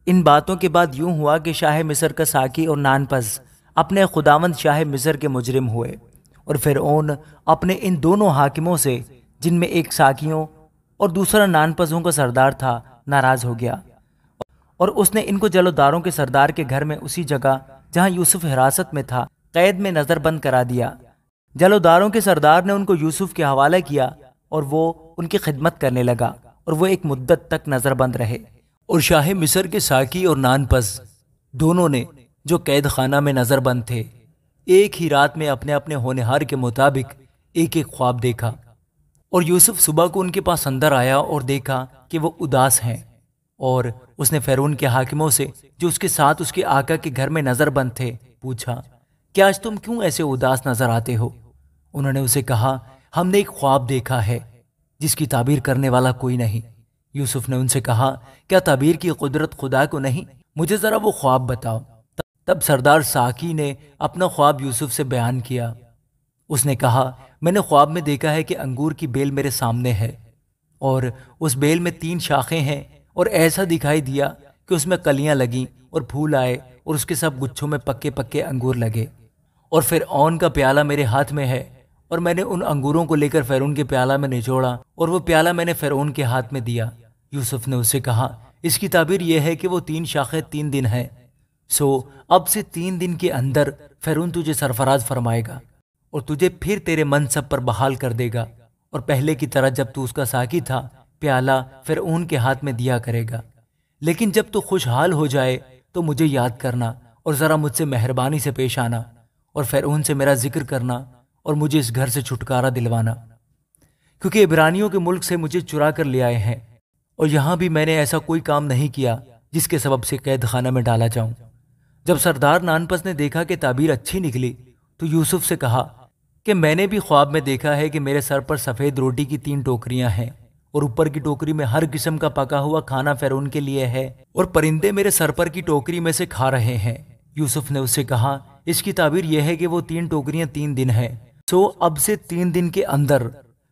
ان باتوں کے بعد یوں ہوا کہ شاہ مصر کا ساقی اور نانپس اپنے خداوند شاہ مصر کے مجرم ہوئے، اور فرعون اپنے ان دونوں حاکموں سے، جن میں ایک ساقیوں اور دوسرا نانپسوں کا سردار تھا، ناراض ہو گیا، اور اس نے ان کو جلوداروں کے سردار کے گھر میں اسی جگہ جہاں یوسف حراست میں تھا قید میں نظر بند کرا دیا۔ جلوداروں کے سردار نے ان کو یوسف کے حوالہ کیا اور وہ ان کی خدمت کرنے لگا، اور وہ ایک مدت تک نظر بند رہے۔ اور شاہ مصر کے ساقی اور نانپس دونوں نے، جو قید خانہ میں نظر بند تھے، ایک ہی رات میں اپنے اپنے ہونہار کے مطابق ایک ایک خواب دیکھا۔ اور یوسف صبح کو ان کے پاس اندر آیا اور دیکھا کہ وہ اداس ہیں، اور اس نے فرعون کے حاکموں سے، جو اس کے ساتھ اس کے آقا کے گھر میں نظر بند تھے، پوچھا کہ آج تم کیوں ایسے اداس نظر آتے ہو؟ انہوں نے اسے کہا، ہم نے ایک خواب دیکھا ہے جس کی تعبیر کرنے والا کوئی نہیں۔ یوسف نے ان سے کہا، کیا تعبیر کی قدرت خدا کو نہیں؟ مجھے ذرا وہ خواب بتاؤ۔ تب سردار ساقی نے اپنا خواب یوسف سے بیان کیا۔ اس نے کہا، میں نے خواب میں دیکھا ہے کہ انگور کی بیل میرے سامنے ہے، اور اس بیل میں 3 شاخیں ہیں، اور ایسا دکھائی دیا کہ اس میں کلیاں لگیں اور پھول آئے، اور اس کے سب گچھوں میں پکے پکے انگور لگے، اور فرعون کا پیالہ میرے ہاتھ میں ہے، اور میں نے ان انگوروں کو لے کر فرعون کے پیالہ میں نچوڑا، اور وہ پیالہ میں نے فرعون کے ہاتھ میں دیا۔ یوسف نے اس سے کہا، اس کی تعبیر یہ ہے کہ وہ 3 شاخیں 3 دن ہیں، سو اب سے 3 دن کے اندر فرعون تجھے سرفراز فرمائے گا، اور تجھے پھر تیرے منصب پر بحال کر دے گا، اور پہلے کی طرح جب تو اس کا ساقی تھا، پیالہ فرعون کے ہاتھ میں دیا کرے گا۔ لیکن جب تو خوشحال ہو جائے تو مجھے یاد کرنا، اور ذرا مجھ سے مہربانی سے پیش آنا، اور فرعون سے میرا ذکر کرنا، اور مجھے اس گھر سے چھٹکارا دلوانا، کیونکہ عبرانیوں کے ملک سے مجھے چرا کر لے آئے ہیں، اور یہاں بھی میں نے ایسا کوئی کام نہیں کیا جس کے سبب سے قید خانہ میں ڈالا جاؤں۔ جب سردار نانپس نے دیکھا کہ تعبیر اچھی نکلی تو یوسف سے کہا کہ میں نے بھی خواب میں دیکھا ہے کہ میرے سر پر سفید روٹی کی 3 ٹوکریاں ہیں، اور اوپر کی ٹوکری میں ہر قسم کا پکا ہوا کھانا فرعون کے لیے ہے، اور پرندے میرے سر پر کی ٹوکری میں سے کھا رہے ہیں۔ یوسف نے اس سے کہا، اس کی تعبیر یہ ہے کہ وہ 3 ٹوکریاں 3 دن ہیں، سو اب سے 3 دن کے اندر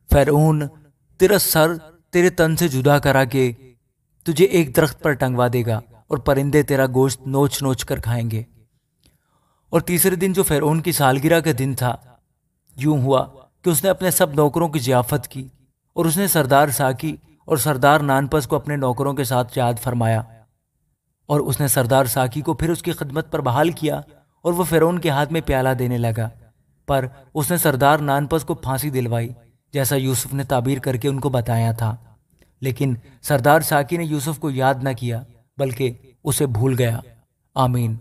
فرعون تیرا سر تیرے تن سے جدا کرا کے تجھے ایک درخت پر ٹنگوا دے گا، اور پرندے تیرا گوشت نوچ نوچ کر کھائیں گے۔ اور تیسرے دن جو فرعون کی سالگرہ کا دن تھا، یوں ہوا کہ اس نے اپنے سب نوکروں کی ضیافت کی، اور اس نے سردار ساقی اور سردار نانپس کو اپنے نوکروں کے ساتھ یاد فرمایا، اور اس نے سردار ساقی کو پھر اس کی خدمت پر بحال کیا، اور وہ فرعون کے ہاتھ میں پیالہ دینے لگا۔ پر اس نے سردار نانپس کو پھانسی دلوائی، جیسا یوسف نے تعبیر کر کے ان کو بتایا تھا، لیکن سردار ساقی نے یوسف کو یاد نہ کیا بلکہ اسے بھول گیا۔ آمین۔